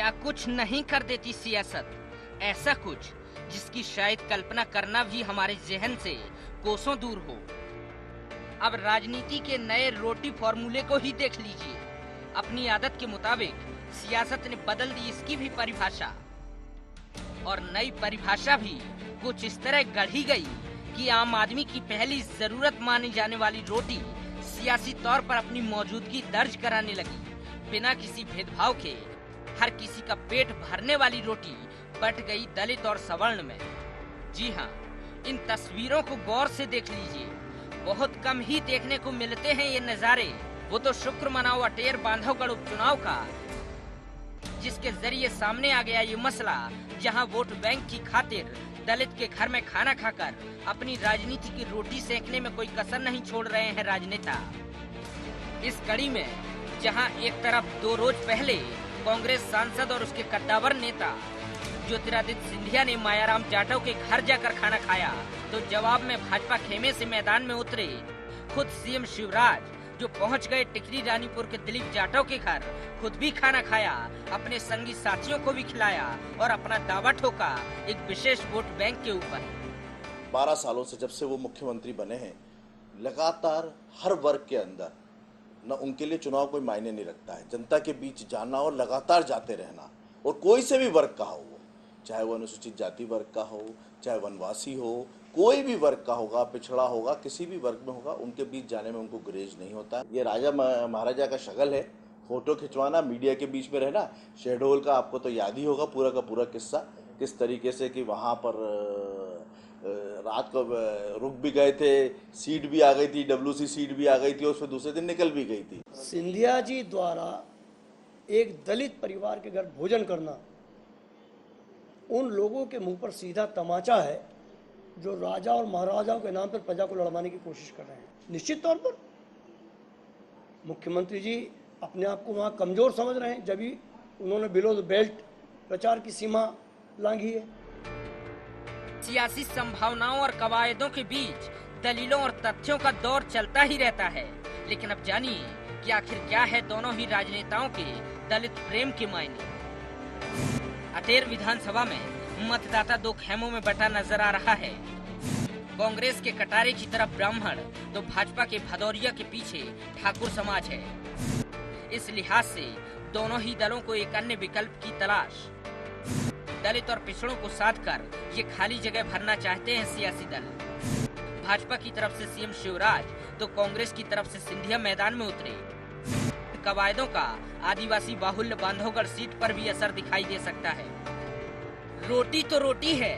क्या कुछ नहीं कर देती सियासत, ऐसा कुछ जिसकी शायद कल्पना करना भी हमारे जहन से कोसों दूर हो। अब राजनीति के नए रोटी फॉर्मूले को ही देख लीजिए। अपनी आदत के मुताबिक सियासत ने बदल दी इसकी भी परिभाषा, और नई परिभाषा भी कुछ इस तरह गढ़ी गई कि आम आदमी की पहली जरूरत मानी जाने वाली रोटी सियासी तौर पर अपनी मौजूदगी दर्ज कराने लगी। बिना किसी भेदभाव के हर किसी का पेट भरने वाली रोटी बट गई दलित और सवर्ण में। जी हाँ, इन तस्वीरों को गौर से देख लीजिए। बहुत कम ही देखने को मिलते हैं ये नजारे। वो तो शुक्र मनाओ अटेर बांधवगढ़ उपचुनाव का, जिसके जरिए सामने आ गया ये मसला, जहां वोट बैंक की खातिर दलित के घर में खाना खाकर अपनी राजनीति की रोटी सेकने में कोई कसर नहीं छोड़ रहे हैं राजनेता। इस कड़ी में जहां एक तरफ 2 रोज पहले कांग्रेस सांसद और उसके कद्दावर नेता ज्योतिरादित्य सिंधिया ने मायाराम जाटव के घर जाकर खाना खाया, तो जवाब में भाजपा खेमे से मैदान में उतरे खुद सीएम शिवराज, जो पहुंच गए टिकरी रानीपुर के दिलीप जाटव के घर, खुद भी खाना खाया, अपने संगी साथियों को भी खिलाया और अपना दावा ठोका एक विशेष वोट बैंक के ऊपर। 12 सालों से जब से वो मुख्यमंत्री बने हैं, लगातार हर वर्ग के अंदर न उनके लिए चुनाव कोई मायने नहीं रखता है। जनता के बीच जाना और लगातार जाते रहना, और कोई से भी वर्ग का हो, चाहे वो अनुसूचित जाति वर्ग का हो, चाहे वनवासी हो, कोई भी वर्ग का होगा, पिछड़ा होगा, किसी भी वर्ग में होगा, उनके बीच जाने में उनको गुरेज नहीं होता। ये राजा महाराजा का शक्ल है, फोटो खिंचवाना, मीडिया के बीच में रहना। शहडोल का आपको तो याद ही होगा पूरा का पूरा किस्सा, किस तरीके से कि वहाँ पर रात को रुक भी गए थे, सीट भी आ गई थी, WC सीट भी आ गई थी, और उसमें दूसरे दिन निकल भी गई थी। सिंधिया जी द्वारा एक दलित परिवार के घर भोजन करना उन लोगों के मुंह पर सीधा तमाचा है जो राजा और महाराजाओं के नाम पर प्रजा को लड़वाने की कोशिश कर रहे हैं। निश्चित तौर पर मुख्यमंत्री जी अपने आप को वहाँ कमजोर समझ रहे हैं, जब भी उन्होंने बिलो द बेल्ट प्रचार की सीमा लांघी है। सियासी संभावनाओं और कवायदों के बीच दलीलों और तथ्यों का दौर चलता ही रहता है, लेकिन अब जानिए कि आखिर क्या है दोनों ही राजनेताओं के दलित प्रेम के मायने। अटेर विधानसभा में मतदाता 2 खेमों में बटा नजर आ रहा है। कांग्रेस के कटारे की तरफ ब्राह्मण, तो भाजपा के भदौरिया के पीछे ठाकुर समाज है। इस लिहाज से दोनों ही दलों को एक अन्य विकल्प की तलाश। दलित और पिछड़ों को साध कर ये खाली जगह भरना चाहते हैं सियासी दल। भाजपा की तरफ से सीएम शिवराज, तो कांग्रेस की तरफ से सिंधिया मैदान में उतरे। कवायदों का आदिवासी बाहुल्य बांधवगढ़ सीट पर भी असर दिखाई दे सकता है। रोटी तो रोटी है,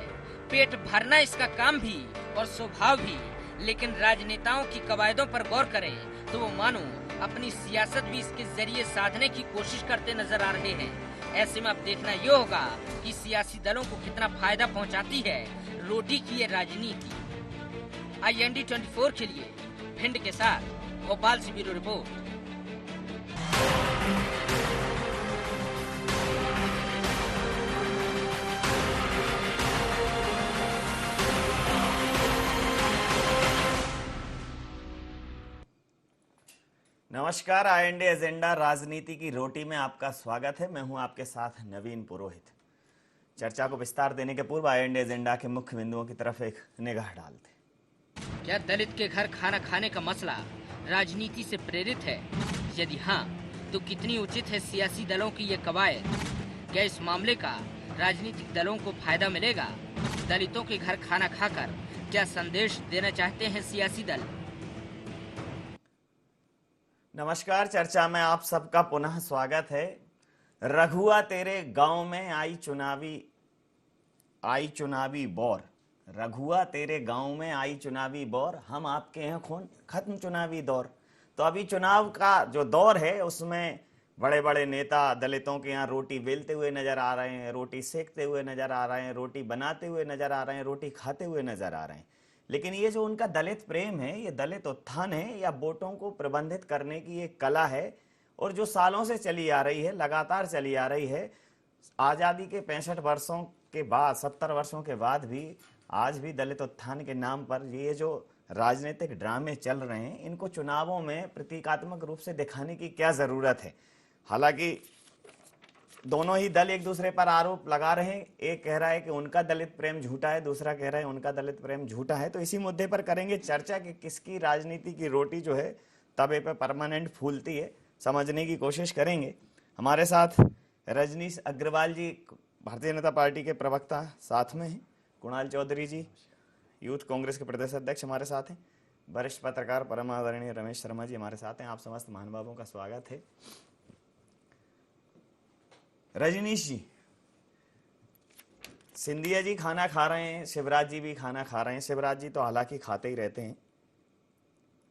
पेट भरना इसका काम भी और स्वभाव भी, लेकिन राजनेताओं की कवायदों पर गौर करें तो वो मानो अपनी सियासत भी इसके जरिए साधने की कोशिश करते नजर आ रहे हैं। ऐसे में अब देखना ये होगा कि सियासी दलों को कितना फायदा पहुंचाती है रोटी की ये राजनीति। IND 24 के लिए भिंड के साथ भोपाल से ब्यूरो रिपोर्ट। नमस्कार, IND एजेंडा राजनीति की रोटी में आपका स्वागत है। मैं हूं आपके साथ नवीन पुरोहित। चर्चा को विस्तार देने के पूर्व IND एजेंडा के मुख्य बिंदुओं की तरफ एक निगाह डालते। क्या दलित के घर खाना खाने का मसला राजनीति से प्रेरित है? यदि हाँ, तो कितनी उचित है सियासी दलों की ये कवायद? क्या इस मामले का राजनीतिक दलों को फायदा मिलेगा? दलितों के घर खाना खाकर क्या संदेश देना चाहते हैं सियासी दल? नमस्कार, चर्चा में आप सबका पुनः स्वागत है। रघुआ तेरे गांव में आई चुनावी बौर, रघुआ तेरे गांव में आई चुनावी बौर, हम आपके हैं खून खत्म चुनावी दौर। तो अभी चुनाव का जो दौर है उसमें बड़े बड़े नेता दलितों के यहाँ रोटी बेलते हुए नजर आ रहे हैं, रोटी सेकते हुए नजर आ रहे हैं, रोटी बनाते हुए नजर आ रहे हैं, रोटी खाते हुए नजर आ रहे हैं। लेकिन ये जो उनका दलित प्रेम है, ये दलित उत्थान है, या वोटों को प्रबंधित करने की एक कला है, और जो सालों से चली आ रही है, लगातार चली आ रही है। आज़ादी के 65 वर्षों के बाद, 70 वर्षों के बाद भी आज भी दलित उत्थान के नाम पर ये जो राजनीतिक ड्रामे चल रहे हैं, इनको चुनावों में प्रतीकात्मक रूप से दिखाने की क्या जरूरत है? हालांकि दोनों ही दल एक दूसरे पर आरोप लगा रहे हैं। एक कह रहा है कि उनका दलित प्रेम झूठा है, दूसरा कह रहा है उनका दलित प्रेम झूठा है। तो इसी मुद्दे पर करेंगे चर्चा कि किसकी राजनीति की रोटी जो है तवे पे परमानेंट फूलती है, समझने की कोशिश करेंगे। हमारे साथ रजनीश अग्रवाल जी भारतीय जनता पार्टी के प्रवक्ता साथ में हैं, कुणाल चौधरी जी यूथ कांग्रेस के प्रदेश अध्यक्ष हमारे साथ हैं, वरिष्ठ पत्रकार परम आदरणीय रमेश शर्मा जी हमारे साथ हैं। आप समस्त महानुभावों का स्वागत है। रजनीश जी, सिंधिया जी खाना खा रहे हैं, शिवराज जी भी खाना खा रहे हैं। शिवराज जी तो हालांकि खाते ही रहते हैं,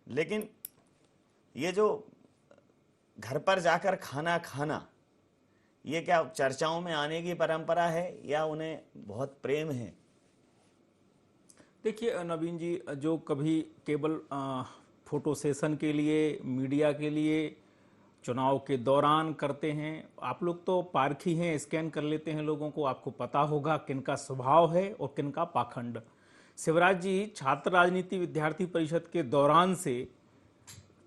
लेकिन ये जो घर पर जाकर खाना खाना, ये क्या चर्चाओं में आने की परंपरा है या उन्हें बहुत प्रेम है? देखिए नवीन जी, जो कभी केवल फोटो सेशन के लिए, मीडिया के लिए चुनाव के दौरान करते हैं, आप लोग तो पारखी हैं, स्कैन कर लेते हैं लोगों को, आपको पता होगा किनका स्वभाव है और किनका पाखंड। शिवराज जी छात्र राजनीति विद्यार्थी परिषद के दौरान से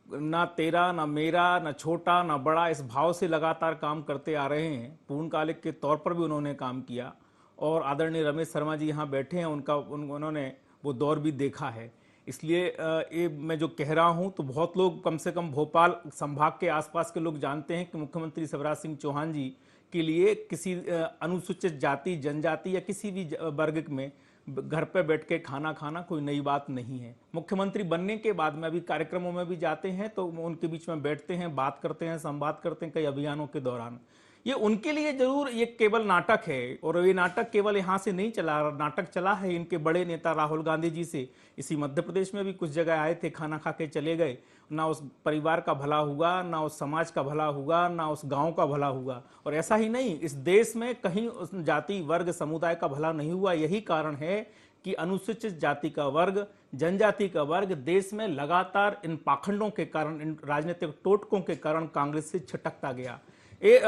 ना तेरा ना मेरा ना छोटा ना बड़ा इस भाव से लगातार काम करते आ रहे हैं। पूर्णकालिक के तौर पर भी उन्होंने काम किया और आदरणीय रमेश शर्मा जी यहाँ बैठे हैं, उन्होंने वो दौर भी देखा है। इसलिए ये मैं जो कह रहा हूँ तो बहुत लोग, कम से कम भोपाल संभाग के आसपास के लोग जानते हैं कि मुख्यमंत्री शिवराज सिंह चौहान जी के लिए किसी अनुसूचित जाति, जनजाति या किसी भी वर्ग में घर पे बैठ के खाना खाना कोई नई बात नहीं है। मुख्यमंत्री बनने के बाद में अभी कार्यक्रमों में भी जाते हैं तो उनके बीच में बैठते हैं, बात करते हैं, संवाद करते हैं कई अभियानों के दौरान। ये उनके लिए जरूर ये केवल नाटक है, और ये नाटक केवल यहाँ से नहीं चला, नाटक चला है इनके बड़े नेता राहुल गांधी जी से। इसी मध्य प्रदेश में भी कुछ जगह आए थे, खाना खा के चले गए, ना उस परिवार का भला हुआ, ना उस समाज का भला हुआ, ना उस गांव का भला हुआ। और ऐसा ही नहीं, इस देश में कहीं उस जाति वर्ग समुदाय का भला नहीं हुआ। यही कारण है कि अनुसूचित जाति का वर्ग, जनजाति का वर्ग देश में लगातार इन पाखंडों के कारण, इन राजनीतिक टोटकों के कारण कांग्रेस से छिटकता गया। ये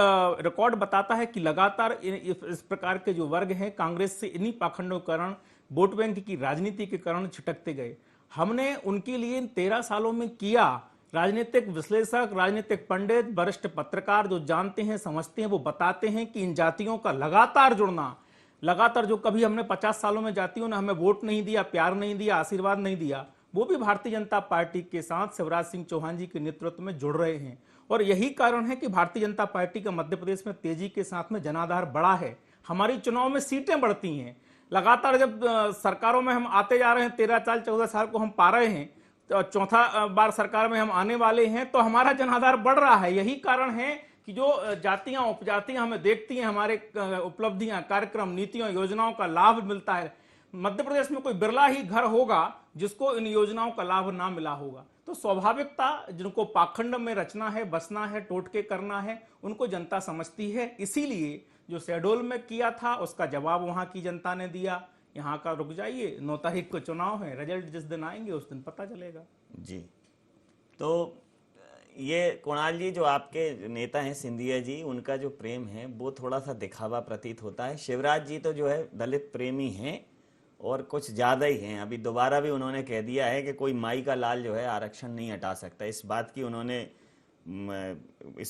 रिकॉर्ड बताता है कि लगातार इस प्रकार के जो वर्ग हैं कांग्रेस से इन्हीं पाखंडों के कारण, वोट बैंक की राजनीति के कारण छिटकते गए। हमने उनके लिए इन 13 सालों में किया। राजनीतिक विश्लेषक, राजनीतिक पंडित, वरिष्ठ पत्रकार जो जानते हैं, समझते हैं, वो बताते हैं कि इन जातियों का लगातार जुड़ना, लगातार जो कभी हमने 50 सालों में जातियों ने हमें वोट नहीं दिया, प्यार नहीं दिया, आशीर्वाद नहीं दिया, वो भी भारतीय जनता पार्टी के साथ शिवराज सिंह चौहान जी के नेतृत्व में जुड़ रहे हैं। और यही कारण है कि भारतीय जनता पार्टी का मध्य प्रदेश में तेजी के साथ में जनाधार बढ़ा है। हमारी चुनाव में सीटें बढ़ती हैं लगातार। जब सरकारों में हम आते जा रहे हैं, 13 साल 14 साल को हम पा रहे हैं, तो चौथा बार सरकार में हम आने वाले हैं, तो हमारा जनाधार बढ़ रहा है। यही कारण है कि जो जातियां उपजातियां हमें देखती हैं, हमारे उपलब्धियां, कार्यक्रम, नीतियों, योजनाओं का लाभ मिलता है। मध्य प्रदेश में कोई बिरला ही घर होगा जिसको इन योजनाओं का लाभ ना मिला होगा। तो स्वाभाविकता, जिनको पाखंड में रचना है, बसना है, टोटके करना है, उनको जनता समझती है। इसीलिए जो शहडोल में किया था उसका जवाब वहां की जनता ने दिया। यहाँ का रुक जाइए, 9 तारीख को चुनाव है, रिजल्ट जिस दिन आएंगे उस दिन पता चलेगा। जी, तो ये कुणाल जी, जो आपके नेता हैं सिंधिया जी, उनका जो प्रेम है वो थोड़ा सा दिखावा प्रतीत होता है। शिवराज जी तो जो है दलित प्रेमी हैं और कुछ ज्यादा ही हैं। अभी दोबारा भी उन्होंने कह दिया है कि कोई माई का लाल जो है आरक्षण नहीं हटा सकता। इस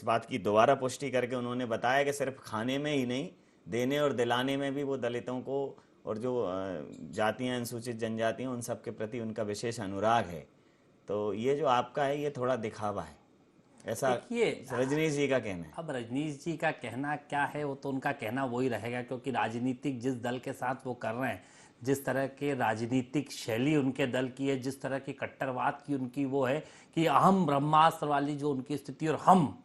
बात की दोबारा पुष्टि करके उन्होंने बताया कि सिर्फ खाने में ही नहीं, देने और दिलाने में भी वो दलितों को और जो जातियां, अनुसूचित जनजातियां, उन सब के प्रति उनका विशेष अनुराग है। तो ये जो आपका है ये थोड़ा दिखावा है, ऐसा रजनीश जी का कहना है। अब रजनीश जी का कहना क्या है, वो तो उनका कहना वही रहेगा, क्योंकि राजनीतिक जिस दल के साथ वो कर रहे हैं, जिस तरह के राजनीतिक शैली उनके दल की है, जिस तरह की कट्टरवाद की उनकी वो है कि अहम ब्रह्मास्त्र वाली जो उनकी स्थिति, और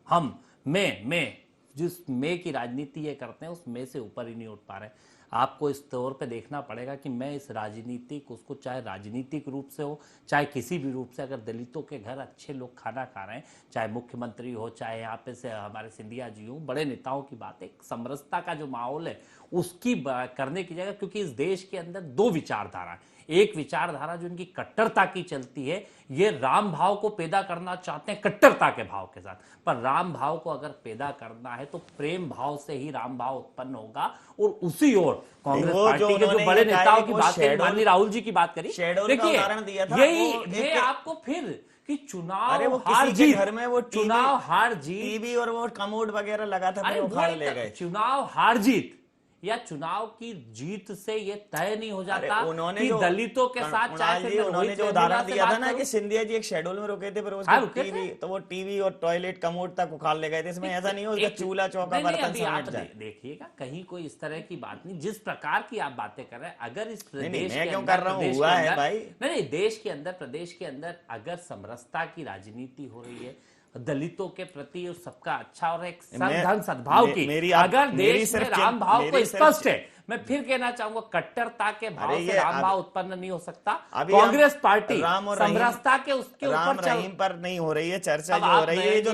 हम मैं जिस मैं की राजनीति ये करते हैं, उस मैं से ऊपर ही नहीं उठ पा रहे। आपको इस तौर पे देखना पड़ेगा कि मैं इस राजनीतिक, उसको चाहे राजनीतिक रूप से हो, चाहे किसी भी रूप से, अगर दलितों के घर अच्छे लोग खाना खा रहे हैं, चाहे मुख्यमंत्री हो, चाहे यहाँ पे से हमारे सिंधिया जी हो, बड़े नेताओं की बात है, समरसता का जो माहौल है उसकी करने की जगह, क्योंकि इस देश के अंदर 2 विचारधारा, एक विचारधारा जो इनकी कट्टरता की चलती है, ये राम भाव को पैदा करना चाहते हैं कट्टरता के भाव के साथ, पर राम भाव को अगर पैदा करना है तो प्रेम भाव से ही राम भाव उत्पन्न होगा। और उसी ओर कांग्रेस पार्टी के जो बड़े नेताओं की बात करी, माननीय राहुल जी की बात करी, देखिए यही आपको फिर कि चुनाव अरे वो हार किसी के जीत, घर में वो चुनाव हार जीत, टीवी और वो कमोड वगैरह लगा था, फिर वो वो फाड़ एक ले गए। चुनाव हार जीत या चुनाव की जीत से ये तय नहीं हो जाता उन्होंने कि जो दलितों के साथ कुणाल जी, उन्होंने जो उदाहरण दिया था ना कि सिंधिया जी एक शेड्यूल में रुके थे, फिर हाँ, उसको रुके टीवी थे। तो वो टीवी और टॉयलेट कमोड तक उखाड़ ले गए थे। इसमें ऐसा नहीं हो उसका चूल्हा चौका नहीं, बर्तन अभी आप समेट जाए। देखिएगा कहीं कोई इस तरह की बात नहीं, जिस प्रकार की आप बातें कर रहे हैं, अगर इस प्रदेश मैं के क्यों अंदर, कर रहा हूं, प्रदेश हुआ के है अंदर- भाई। नहीं, प्रदेश के अंदर अगर समरसता की राजनीति हो रही है, दलितों के प्रति और सबका अच्छा और एक सद्भाव सद्भाव की, अगर देश में राम भाव को स्पष्ट है, मैं फिर कहना चाहूंगा कट्टरता के भाव से राम भाव उत्पन्न नहीं हो सकता। कांग्रेस पार्टी समरसता के उसके ऊपर रहीम पर नहीं हो रही है चर्चा, जो हो रही है जो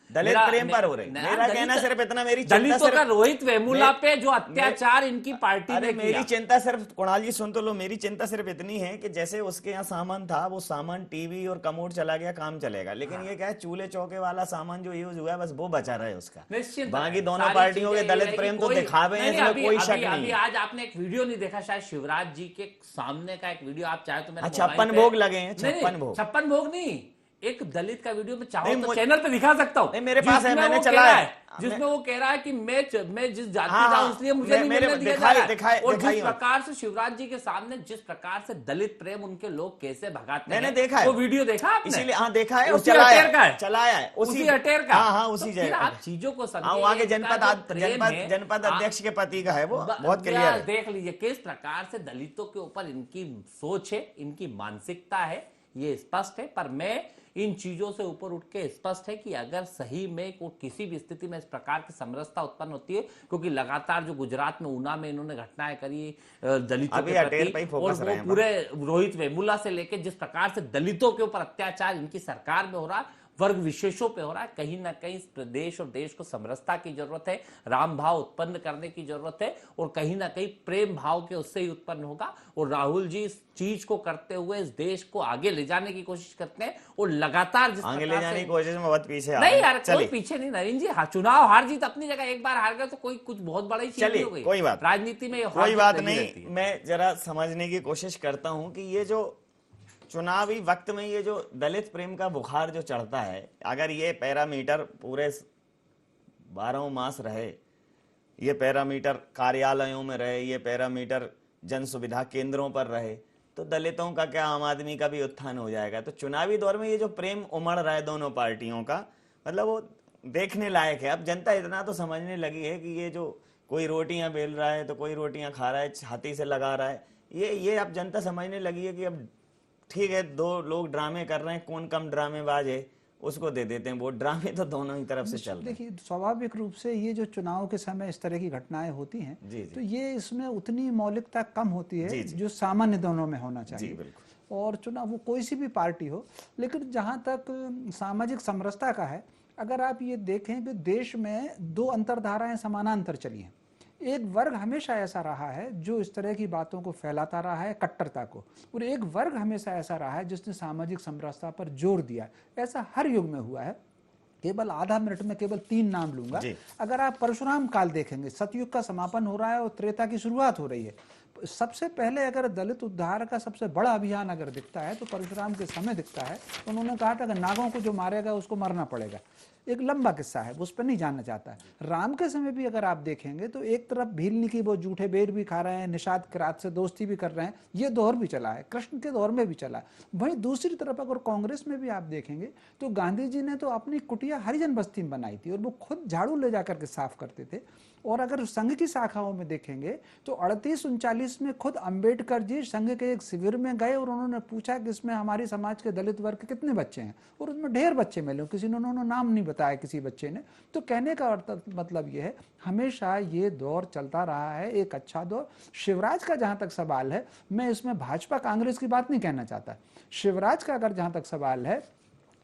दलित प्रेम पर हो रही है। मेरा कहना सिर्फ इतना, मेरी दलितों का रोहित वेमुला पे जो अत्याचार इनकी पार्टी ने किया। मेरी चिंता सिर्फ, कुणाल जी सुन तो लो, मेरी चिंता सिर्फ इतनी है कि जैसे उसके यहाँ सामान था, वो सामान टीवी और कमोड चला गया, काम चलेगा, लेकिन ये क्या है, चूल्हे चौके वाला सामान जो यूज हुआ है बस वो बचा रहा है उसका। बाकी दोनों पार्टियों के दलित प्रेम तो दिखावे हैं, इसमें कोई शक नहीं। अभी आज आपने एक वीडियो नहीं देखा शायद, शिवराज जी के सामने का एक वीडियो, आप चाहे तो मेरे 56 भोग लगे हैं, 56 भोग नहीं, एक दलित का वीडियो में चाहो तो चैनल पे दिखा सकता हूँ, मेरे पास है, मैंने चलाया है, जिसमें वो कह रहा है कि मैं जिस जाति का हूं इसलिए मुझे नहीं मिलने दिया जा रहा है। और जिस प्रकार से शिवराज जी के सामने जिस प्रकार से दलित प्रेम उनके लोग कैसे भगाते हैं, मैंने देखा है वो वीडियो देखा आपने? इसीलिए हाँ देखा है, उसी अटेर का है, चलाया है, उसी अटेर का। हाँ उसी जगह आप चीजों को समझिए, वहां के जनपद अध्यक्ष के पति का है वो, बहुत क्लियर है। देख लीजिए किस प्रकार से दलितों के ऊपर इनकी सोच है, इनकी मानसिकता है, ये स्पष्ट है। पर मैं इन चीजों से ऊपर उठ के स्पष्ट है कि अगर सही में किसी भी स्थिति में इस प्रकार की समरसता उत्पन्न होती है, क्योंकि लगातार जो गुजरात में ऊना में इन्होंने घटनाएं करी दलितों के प्रति, और वो पूरे रोहित वेमुला से लेकर जिस प्रकार से दलितों के ऊपर अत्याचार इनकी सरकार में हो रहा है, वर्ग विशेषों पे हो रहा है, कहीं ना कहीं इस प्रदेश और देश को समरसता की जरूरत है, राम भाव उत्पन्न करने की जरूरत है, और कहीं ना कहीं प्रेम भाव के उससे ही उत्पन्न होगा। और राहुल जी इस चीज को करते हुए इस देश को आगे ले जाने की कोशिश करते हैं, और लगातार जिस आगे ले जाने की कोशिश में बहुत पीछे नहीं यार, कोई पीछे नहीं नरेंद्र जी। हाँ, चुनाव हार जीत अपनी जगह, एक बार हार गए तो कोई कुछ बहुत बड़ा ही चीज नहीं हो गई, कोई बात राजनीति में कोई बात नहीं। मैं जरा समझने की कोशिश करता हूं कि ये जो चुनावी वक्त में ये जो दलित प्रेम का बुखार जो चढ़ता है, अगर ये पैरामीटर पूरे 12 मास रहे, ये पैरामीटर कार्यालयों में रहे, ये पैरामीटर जन सुविधा केंद्रों पर रहे, तो दलितों का क्या, आम आदमी का भी उत्थान हो जाएगा। तो चुनावी दौर में ये जो प्रेम उमड़ रहा है दोनों पार्टियों का, मतलब वो देखने लायक है। अब जनता इतना तो समझने लगी है कि ये जो कोई रोटियां बेल रहा है तो कोई रोटियां खा रहा है, छाती से लगा रहा है, ये अब जनता समझने लगी है कि अब ठीक है, दो लोग ड्रामे कर रहे हैं, कौन कम ड्रामेबाज है उसको दे देते हैं वोट। ड्रामे तो दोनों ही तरफ से चल रहे हैं। देखिए, स्वाभाविक रूप से ये जो चुनाव के समय इस तरह की घटनाएं होती हैं, तो ये इसमें उतनी मौलिकता कम होती है जो सामान्य दोनों में होना चाहिए। और चुनाव वो कोई सी भी पार्टी हो, लेकिन जहां तक सामाजिक समरसता का है, अगर आप ये देखें कि देश में दो अंतरधाराएं समानांतर चली हैं। एक वर्ग हमेशा ऐसा रहा है जो इस तरह की बातों को फैलाता रहा है, कट्टरता को, और एक वर्ग हमेशा ऐसा रहा है जिसने सामाजिक समरसता पर जोर दिया। ऐसा हर युग में हुआ है। केवल आधा मिनट में केवल 3 नाम लूंगा। अगर आप परशुराम काल देखेंगे, सतयुग का समापन हो रहा है और त्रेता की शुरुआत हो रही है। सबसे पहले अगर दलित उद्धार का सबसे बड़ा अभियान अगर दिखता है तो परशुराम के समय दिखता है। तो उन्होंने कहा था कि नागों को जो मारेगा उसको मरना पड़ेगा। एक लंबा किस्सा है, उस पर नहीं जानना चाहता है। राम के समय भी अगर आप देखेंगे तो एक तरफ भीलनी की वो जूठे बेर भी खा रहे हैं, निषाद किरात से दोस्ती भी कर रहे हैं, ये दौर भी चला है, कृष्ण के दौर में भी चला है। वहीं दूसरी तरफ अगर कांग्रेस में भी आप देखेंगे तो गांधी जी ने तो अपनी कुटिया हरिजन बस्ती में बनाई थी और वो खुद झाड़ू ले जाकर के साफ करते थे। और अगर संघ की शाखाओं में देखेंगे तो 38-39 में खुद अंबेडकर जी संघ के एक शिविर में गए और उन्होंने पूछा कि इसमें हमारी समाज के दलित वर्ग के कितने बच्चे हैं, और उसमें ढेर बच्चे मिले, किसी ने उन्होंने नाम नहीं बताया किसी बच्चे ने। तो कहने का मतलब ये है, हमेशा ये दौर चलता रहा है, एक अच्छा दौर। शिवराज का जहां तक सवाल है, मैं इसमें भाजपा कांग्रेस की बात नहीं कहना चाहता। शिवराज का अगर जहां तक सवाल है,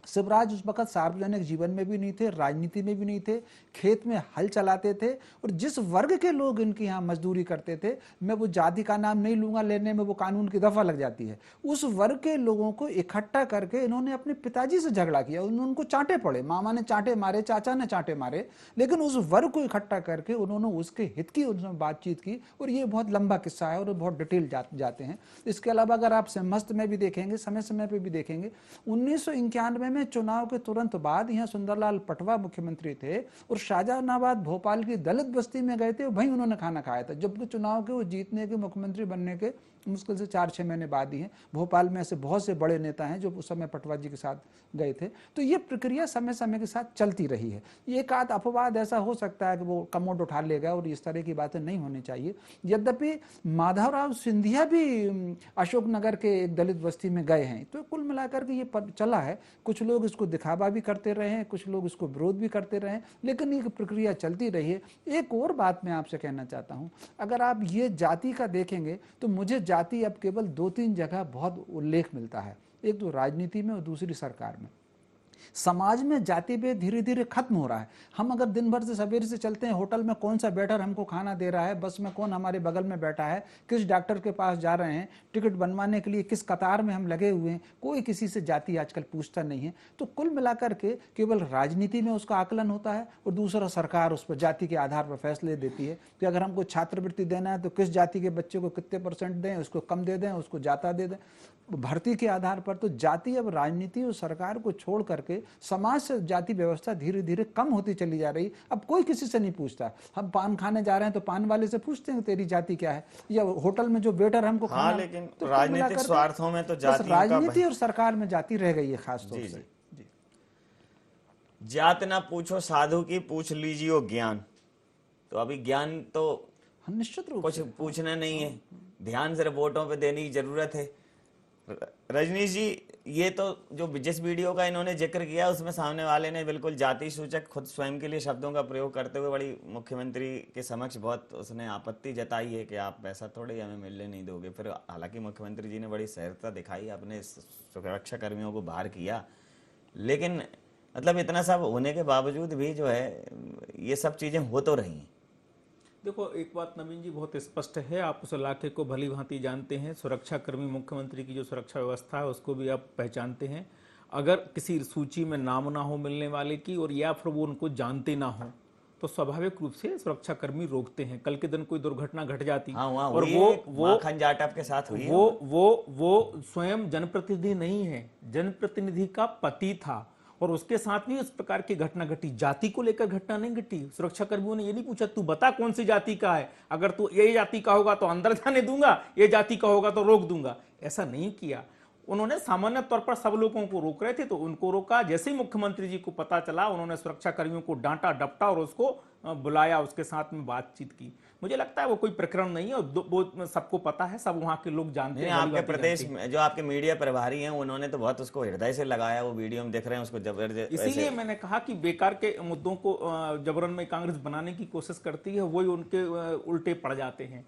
शिवराज उस वक्त सार्वजनिक जीवन में भी नहीं थे, राजनीति में भी नहीं थे, खेत में हल चलाते थे, और जिस वर्ग के लोग इनके यहाँ मजदूरी करते थे, मैं वो जाति का नाम नहीं लूंगा, लेने में वो कानून की दफा लग जाती है, उस वर्ग के लोगों को इकट्ठा करके इन्होंने अपने पिताजी से झगड़ा किया, उनको चांटे पड़े, मामा ने चांटे मारे, चाचा ने चांटे मारे, लेकिन उस वर्ग को इकट्ठा करके उन्होंने उसके हित की उनसे बातचीत की। और ये बहुत लंबा किस्सा है और बहुत डिटेल जाते हैं। इसके अलावा अगर आप समस्त में भी देखेंगे, समय समय पर भी देखेंगे, 1991 में चुनाव के तुरंत बाद यहाँ सुंदरलाल पटवा मुख्यमंत्री थे और शाहजहानाबाद भोपाल की दलित बस्ती में गए थे, वहीं उन्होंने खाना खाया था, जबकि चुनाव के वो जीतने के, मुख्यमंत्री बनने के मुश्किल से 4-6 महीने बाद ही हैं। भोपाल में ऐसे बहुत से बड़े नेता हैं जो उस समय पटवा जी के साथ गए थे। तो ये प्रक्रिया समय समय के साथ चलती रही है। एक आध अपवाद ऐसा हो सकता है कि वो कमोड उठा लेगा और इस तरह की बातें नहीं होनी चाहिए। यद्यपि माधवराव सिंधिया भी अशोकनगर के एक दलित बस्ती में गए हैं। तो कुल मिलाकर के ये चला है। कुछ लोग इसको दिखावा भी करते रहे हैं, कुछ लोग इसको विरोध भी करते रहे, लेकिन ये प्रक्रिया चलती रही है। एक और बात मैं आपसे कहना चाहता हूँ, अगर आप ये जाति का देखेंगे तो मुझे जाति अब केवल 2-3 जगह बहुत उल्लेख मिलता है। एक तो राजनीति में और दूसरी सरकार में। समाज में जाति भेद धीरे धीरे खत्म हो रहा है। हम अगर दिन भर से सवेरे से चलते हैं, होटल में कौन सा वेटर हमको खाना दे रहा है, बस में कौन हमारे बगल में बैठा है, किस डॉक्टर के पास जा रहे हैं, टिकट बनवाने के लिए किस कतार में हम लगे हुए हैं, कोई किसी से जाति आजकल पूछता नहीं है। तो कुल मिलाकर के केवल राजनीति में उसका आकलन होता है और दूसरा सरकार उस पर जाति के आधार पर फैसले देती है कि अगर हमको छात्रवृत्ति देना है तो किस जाति के बच्चे को कितने % दें, उसको कम दे दें, उसको ज्यादा दे दें, भर्ती के आधार पर। तो जाति अब राजनीति और सरकार को छोड़ करके समाज से जाति व्यवस्था धीरे धीरे कम होती चली जा रही। अब कोई किसी से नहीं पूछता। हम पान खाने जा रहे हैं तो पान वाले से पूछते हैं तेरी जाति क्या है, या होटल में जो वेटर हमको खाना। लेकिन तो राजनीतिक स्वार्थों में तो जाति, राजनीति और सरकार में जाति रह गई है खास तौर से। जात ना पूछो साधु की, पूछ लीजिए ज्ञान। तो अभी ज्ञान तो निश्चित रूप कुछ पूछना नहीं है, ध्यान सिर्फ वोटों पे देने की जरूरत है। रजनीश जी, ये तो जो जिस वीडियो का इन्होंने जिक्र किया उसमें सामने वाले ने बिल्कुल जाति सूचक खुद स्वयं के लिए शब्दों का प्रयोग करते हुए बड़ी मुख्यमंत्री के समक्ष बहुत उसने आपत्ति जताई है कि आप पैसा थोड़े हमें मिलने नहीं दोगे। फिर हालांकि मुख्यमंत्री जी ने बड़ी सहजता दिखाई, अपने सुरक्षा कर्मियों को बाहर किया, लेकिन मतलब इतना सब होने के बावजूद भी जो है ये सब चीजें हो तो रही हैं। देखो, एक बात नवीन जी बहुत स्पष्ट है, आप उस इलाके को भली भांति जानते हैं। सुरक्षा कर्मी, मुख्यमंत्री की जो सुरक्षा व्यवस्था है उसको भी आप पहचानते हैं। अगर किसी सूची में नाम ना हो मिलने वाले की, और या फिर वो उनको जानते ना हो, तो स्वाभाविक रूप से सुरक्षा कर्मी रोकते हैं। कल के दिन कोई दुर्घटना घट जाती और वो खंजाटप के साथ हुई, वो स्वयं जनप्रतिनिधि नहीं है, जनप्रतिनिधि का पति था और उसके साथ भी इस प्रकार की घटना घटी। जाति को लेकर घटना नहीं घटी। सुरक्षा कर्मियों ने ये नहीं पूछा तू बता कौन सी जाति का है, अगर तू ये जाति का होगा तो अंदर जाने दूंगा, ये जाति का होगा तो रोक दूंगा। ऐसा नहीं किया। उन्होंने सामान्य तौर पर सब लोगों को रोक रहे थे तो उनको रोका। जैसे ही मुख्यमंत्री जी को पता चला, उन्होंने सुरक्षा कर्मियों को डांटा डपटा और उसको बुलाया, उसके साथ में बातचीत की। मुझे लगता है वो कोई प्रकरण नहीं है और वो सबको पता है, सब वहाँ के लोग जानते हैं। आपके प्रदेश में जो आपके मीडिया प्रभारी हैं उन्होंने तो बहुत उसको हृदय से लगाया, वो वीडियो में देख रहे हैं उसको जबरदस्त। इसीलिए मैंने कहा कि बेकार के मुद्दों को जबरन में कांग्रेस बनाने की कोशिश करती है, वही उनके उल्टे पड़ जाते हैं।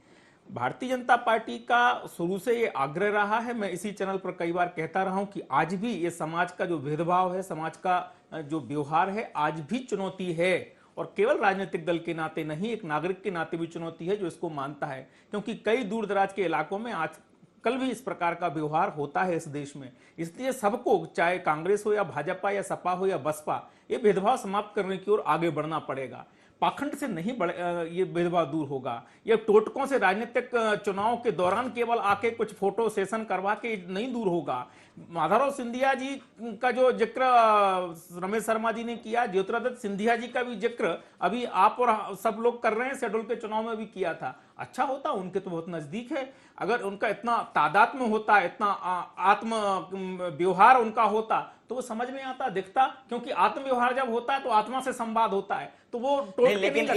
भारतीय जनता पार्टी का शुरू से ये आग्रह रहा है, मैं इसी चैनल पर कई बार कहता रहा हूं कि आज भी ये समाज का जो भेदभाव है, समाज का जो व्यवहार है, आज भी चुनौती है। और केवल राजनीतिक दल के नाते नहीं, एक नागरिक के नाते भी चुनौती है जो इसको मानता है, क्योंकि कई दूर दराज के इलाकों में आज कल भी इस प्रकार का व्यवहार होता है इस देश में। इसलिए सबको, चाहे कांग्रेस हो या भाजपा या सपा हो या बसपा, ये भेदभाव समाप्त करने की ओर आगे बढ़ना पड़ेगा। पाखंड से नहीं ये भेदभाव दूर होगा। ये टोटकों से राजनीतिक चुनाव के दौरान केवल आके कुछ फोटो सेशन करवा के नहीं दूर होगा। माधवराव सिंधिया जी का जो जिक्र रमेश शर्मा जी ने किया, ज्योतिरादित्य सिंधिया जी का भी जिक्र अभी आप और सब लोग कर रहे हैं, शेड्यूल के चुनाव में भी किया था। अच्छा होता, उनके तो बहुत नजदीक है। अगर उनका इतना तादाद में होता, इतना आत्म व्यवहार उनका होता तो वो समझ में आता, दिखता। क्योंकि आत्म व्यवहार जब होता है तो आत्मा से संवाद होता है, तो वो लेकिन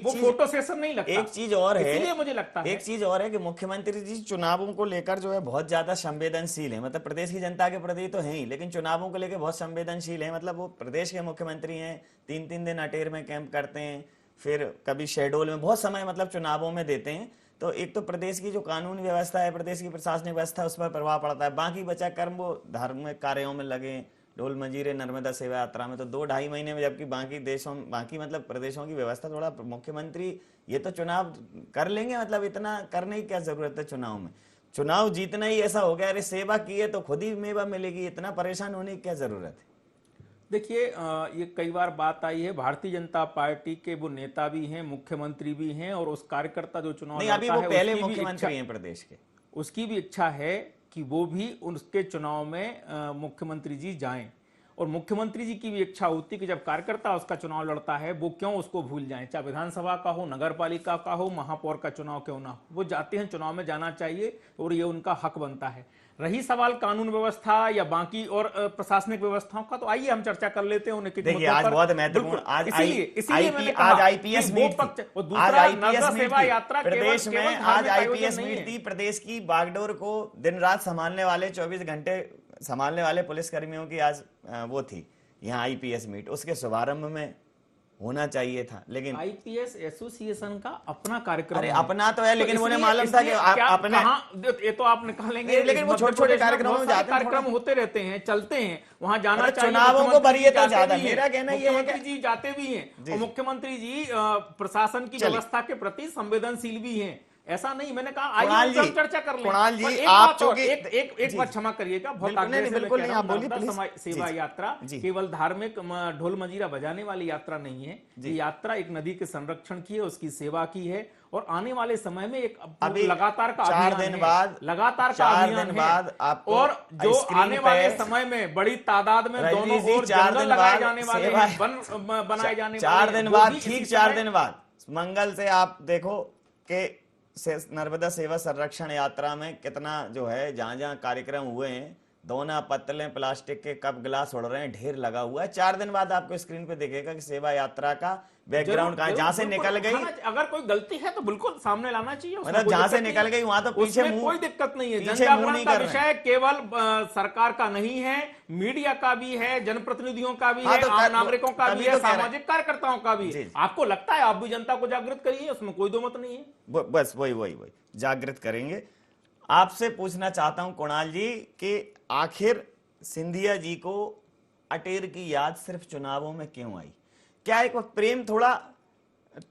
वो फोटो सेशन नहीं लगता। एक चीज और है, इसलिए मुझे लगता है, एक चीज और है कि मुख्यमंत्री जी चुनावों को लेकर जो है बहुत ज्यादा संवेदनशील है। मतलब प्रदेश की जनता के प्रति तो है ही, लेकिन चुनावों को लेकर बहुत संवेदनशील है। मतलब वो प्रदेश के मुख्यमंत्री हैं, 3-3 दिन अटेर में कैंप करते हैं, फिर कभी शेडोल में बहुत समय मतलब चुनावों में देते हैं। तो एक तो प्रदेश की जो कानून व्यवस्था है, प्रदेश की प्रशासनिक व्यवस्था, उस पर प्रभाव पड़ता है। बाकी बचा कर्म वो धार्मिक कार्यों में लगे, ढोल मंजीरे नर्मदा सेवा यात्रा में तो 2-2.5 महीने में, जबकि बाकी मतलब प्रदेशों की व्यवस्था थोड़ा, मुख्यमंत्री ये तो चुनाव कर लेंगे, मतलब इतना करने की क्या जरूरत है चुनाव में? चुनाव जीतना ही ऐसा हो गया, अरे सेवा की है तो खुद ही मेवा मिलेगी, इतना परेशान होने की क्या जरूरत है? देखिए, ये कई बार बात आई है, भारतीय जनता पार्टी के वो नेता भी हैं, मुख्यमंत्री भी हैं, और उस कार्यकर्ता जो चुनाव नहीं, अभी वो पहले मुख्यमंत्री हैं प्रदेश के, उसकी भी इच्छा है कि वो भी उसके चुनाव में मुख्यमंत्री जी जाएं, और मुख्यमंत्री जी की भी इच्छा होती है कि जब कार्यकर्ता उसका चुनाव लड़ता है वो क्यों उसको भूल जाएं, चाहे विधानसभा का हो, नगर पालिका का हो, महापौर का चुनाव क्यों ना हो, वो जाते हैं, चुनाव में जाना चाहिए और ये उनका हक बनता है। रही सवाल कानून व्यवस्था या बाकी और प्रशासनिक व्यवस्थाओं का, तो आइए हम चर्चा कर लेते हैं उन्हें। देखिए, आज बहुत महत्वपूर्ण, आज आईपीएस मीट थी, आज आईपीएस सेवा यात्रा प्रदेश में, आज आईपीएस मीट थी। प्रदेश की बागडोर को दिन रात संभालने वाले, 24 घंटे संभालने वाले पुलिसकर्मियों की आज वो थी यहाँ आईपीएस मीट, उसके शुभारंभ में होना चाहिए था, लेकिन आईपीएस एसोसिएशन का अपना कार्यक्रम, अरे अपना तो है, लेकिन उन्हें मालूम था कि अपने, ये तो आप निकालेंगे, लेकिन वो छोटे-छोटे कार्यक्रमों में जाते हैं, कार्यक्रम होते रहते हैं, चलते हैं, वहां जाना चाहिए। चुनावों को वरीयता ज्यादा, मेरा कहना ये है कि जी जाते भी हैं, और मुख्यमंत्री जी प्रशासन की व्यवस्था के प्रति संवेदनशील भी हैं, ऐसा नहीं। मैंने कहा आइए हम चर्चा कर लें। कुणाल जी, आप एक बात क्षमा करिएगा, बहुत बिल्कुल नहीं, आप बोलिए। सेवा यात्रा केवल धार्मिक ढोल मंजीरा बजाने वाली यात्रा नहीं है, ये यात्रा एक नदी के संरक्षण की है, उसकी सेवा की है, और आने वाले समय में एक लगातार का 4 दिन बाद, लगातार का अभियान है, और जो आने वाले समय में बड़ी तादाद में दोनों ओर जंगल लगाए जाने वाले हैं, वन बनाए जाने वाले, 4 दिन बाद, ठीक 4 दिन बाद मंगल से आप देखो कि नर्मदा सेवा संरक्षण यात्रा में कितना जो है, जहां जहां कार्यक्रम हुए हैं, दोना पत्तलें, प्लास्टिक के कप गिलास उड़ रहे हैं, ढेर लगा हुआ है। 4 दिन बाद आपको स्क्रीन पे दिखेगा कि सेवा यात्रा का बैकग्राउंड कहां, जहां से निकल गई, अगर कोई गलती है तो बिल्कुल सामने लाना चाहिए, मतलब जहां से निकल गई वहां तो पीछे मुंह, कोई दिक्कत नहीं है। जनजागरण का विषय केवल सरकार का नहीं है, मीडिया का भी है, जनप्रतिनिधियों का भी है, आम नागरिकों का भी है, सामाजिक कार्यकर्ताओं का भी है। आपको लगता है आप भी जनता को जागृत करिए, उसमें कोई दो मत नहीं है। बस वही जागृत करेंगे। आपसे पूछना चाहता हूं कुणाल जी कि आखिर सिंधिया जी को अटेर की याद सिर्फ चुनावों में क्यों आई? क्या एक वक्त प्रेम थोड़ा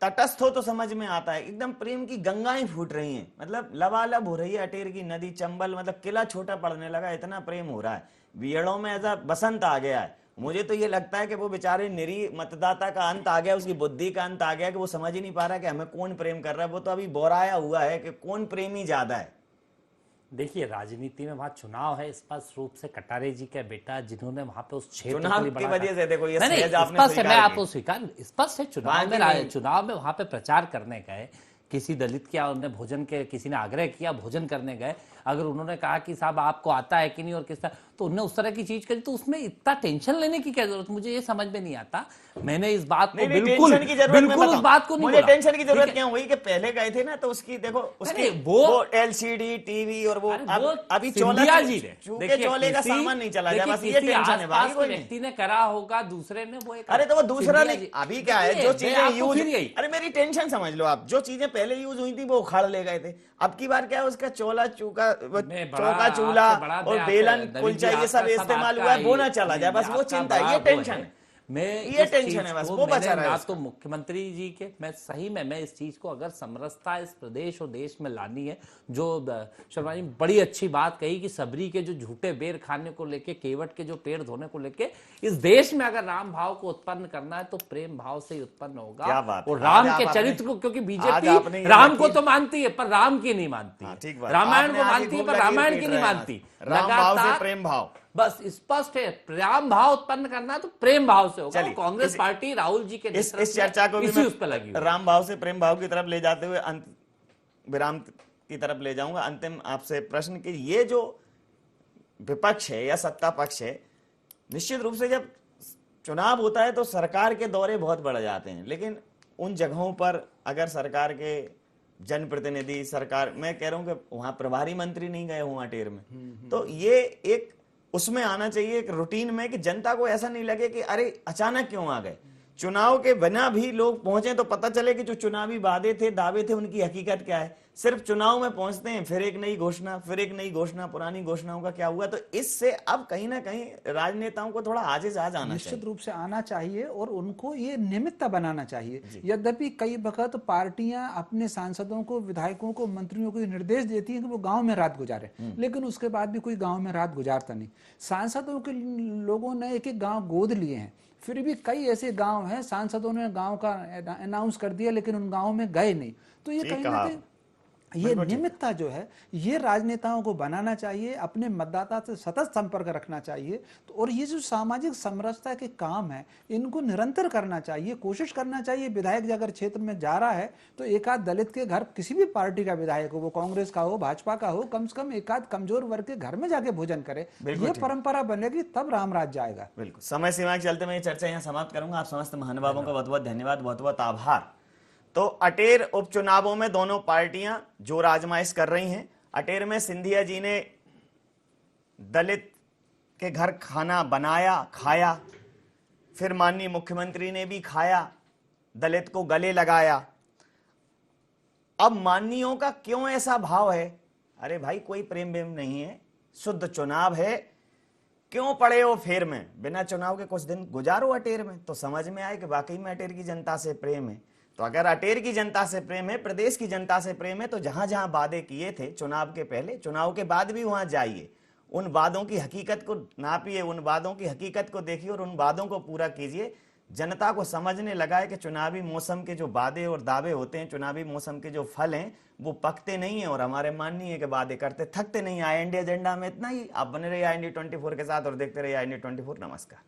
तटस्थ हो तो समझ में आता है, एकदम प्रेम की गंगाएं फूट रही हैं, मतलब लबालब हो रही है अटेर की नदी, चंबल, मतलब किला छोटा पड़ने लगा, इतना प्रेम हो रहा है, बीएड़ों में ऐसा बसंत आ गया है। मुझे तो ये लगता है कि वो बेचारे निरी मतदाता का अंत आ गया, उसकी बुद्धि का अंत आ गया, कि वो समझ ही नहीं पा रहा कि हमें कौन प्रेम कर रहा है, वो तो अभी बोराया हुआ है कि कौन प्रेमी ज्यादा है। देखिए, राजनीति में वहां चुनाव है, स्पष्ट रूप से कटारे जी का बेटा, जिन्होंने वहां पे उस क्षेत्र चुनाव की वजह से, देखो ये स्पष्ट है, मैं आपको स्वीकार, स्पष्ट है, चुनाव में वहां पे प्रचार करने गए, किसी दलित के उन्होंने भोजन के, किसी ने आग्रह किया भोजन करने गए, अगर उन्होंने कहा कि साहब आपको आता है कि नहीं और किस तरह, तो उन्होंने उस तरह की चीज करी, तो उसमें इतना टेंशन लेने की क्या जरूरत, मुझे ये समझ में नहीं आता। मैंने इस बात को बिल्कुल उस बात को नहीं बोला। टेंशन की जरूरत क्यों हुई कि पहले गए थे ना, तो उसकी देखो, उसकी वो एलसीडी टीवी और वो अभी सिंधिया जी ने, चोले का सामान नहीं चला जाए, बस ये टेंशन है, बाकी कोई व्यक्ति ने करा होगा, दूसरे ने वो, अरे तो वो दूसरा नहीं, अभी क्या है, जो चीजें यूज, अरे मेरी टेंशन समझ लो आप, जो चीजें पहले यूज हुई थी वो उखाड़ ले गए थे, अब की बार क्या है, उसका चौका चूल्हा और बेलन कुलचा ये सब इस्तेमाल हुआ है, वो ना चला जाए, बस वो चिंता है, ये टेंशन है, ये टेंशन है, बस वो बचा रहा है। तो मुख्यमंत्री जी के, मैं सही में मैं इस चीज को अगर समरसता इस प्रदेश और देश में लानी है, जो शर्मा जी बड़ी अच्छी बात कही कि सबरी के जो झूठे बेर खाने को लेके, केवट के जो पेड़ धोने को लेके, इस देश में अगर राम भाव को उत्पन्न करना है तो प्रेम भाव से ही उत्पन्न होगा, और राम के चरित्र को, क्योंकि बीजेपी राम को तो मानती है पर राम की नहीं मानती, रामायण को मानती है पर रामायण की नहीं मानती, लगातार प्रेम भाव, बस स्पष्ट है, राम भाव उत्पन्न करना है तो प्रेम भाव से होगा। कांग्रेस पार्टी राहुल जी के इस चर्चा को भी उस पर लगी, राम भाव से प्रेम भाव की तरफ ले जाते हुए विराम की तरफ ले जाऊंगा। अंतिम आपसे प्रश्न कि ये जो विपक्ष है या सत्ता पक्ष है, निश्चित रूप से जब चुनाव होता है तो सरकार के दौरे बहुत बढ़ जाते हैं, लेकिन उन जगहों पर अगर सरकार के जनप्रतिनिधि, सरकार, मैं कह रहा हूं कि वहां प्रभारी मंत्री नहीं गए हुआ अटेर में, तो ये एक उसमें आना चाहिए एक रूटीन में, कि जनता को ऐसा नहीं लगे कि अरे अचानक क्यों आ गए, चुनाव के बिना भी लोग पहुंचे तो पता चले कि जो चुनावी वादे थे, दावे थे, उनकी हकीकत क्या है। सिर्फ चुनाव में पहुंचते हैं, फिर एक नई घोषणा, फिर एक नई घोषणा, पुरानी घोषणाओं का क्या हुआ। तो इससे अब कहीं ना कहीं राजनेताओं को थोड़ा आजिज आना चाहिए, निश्चित रूप से आना चाहिए और उनको ये निमित्त बनाना चाहिए। यद्यपि कई वक्त पार्टियां अपने सांसदों को, विधायकों को, मंत्रियों को निर्देश देती हैं कि वो गांव में रात गुजारे, लेकिन उसके बाद भी कोई गांव में रात गुजारता नहीं। सांसदों के लोगों ने एक एक गांव गोद लिए हैं, फिर भी कई ऐसे गांव हैं सांसदों ने गांव का अनाउंस कर दिया लेकिन उन गांवों में गए नहीं। तो ये कहीं ना कहीं ये निमित्ता जो है ये राजनेताओं को बनाना चाहिए, अपने मतदाता से सतत संपर्क रखना चाहिए। तो और ये जो सामाजिक समरसता के काम है इनको निरंतर करना चाहिए, कोशिश करना चाहिए। विधायक अगर क्षेत्र में जा रहा है तो एक आध दलित के घर, किसी भी पार्टी का विधायक हो, वो कांग्रेस का हो, भाजपा का हो, कम से कम एक आध कमजोर वर्ग के घर में जाके भोजन करे। ये परंपरा बनेगी तब राम राज जाएगा। बिल्कुल। समय सीमा के चलते मैं ये चर्चा यहाँ समाप्त करूंगा। आप समस्त महानुभावों का बहुत बहुत धन्यवाद, बहुत बहुत आभार। तो अटेर उपचुनावों में दोनों पार्टियां जोर आजमाइश कर रही हैं। अटेर में सिंधिया जी ने दलित के घर खाना बनाया, खाया, फिर माननीय मुख्यमंत्री ने भी खाया, दलित को गले लगाया। अब माननीयों का क्यों ऐसा भाव है? अरे भाई कोई प्रेम वेम नहीं है, शुद्ध चुनाव है, क्यों पड़े हो फेर में? बिना चुनाव के कुछ दिन गुजारो अटेर में तो समझ में आए कि वाकई में अटेर की जनता से प्रेम है। तो अगर अटेर की जनता से प्रेम है, प्रदेश की जनता से प्रेम है, तो जहां जहां वादे किए थे चुनाव के पहले, चुनाव के बाद भी वहां जाइए, उन वादों की हकीकत को नापिए, उन वादों की हकीकत को देखिए और उन वादों को पूरा कीजिए। जनता को समझने लगा है कि चुनावी मौसम के जो वादे और दावे होते हैं, चुनावी मौसम के जो फल हैं वो पकते नहीं है और हमारे माननीय के वादे करते थकते नहीं। IND एजेंडा में इतना ही। आप बने रहिए IND 24 के साथ और देखते रहिए IND 24। नमस्कार।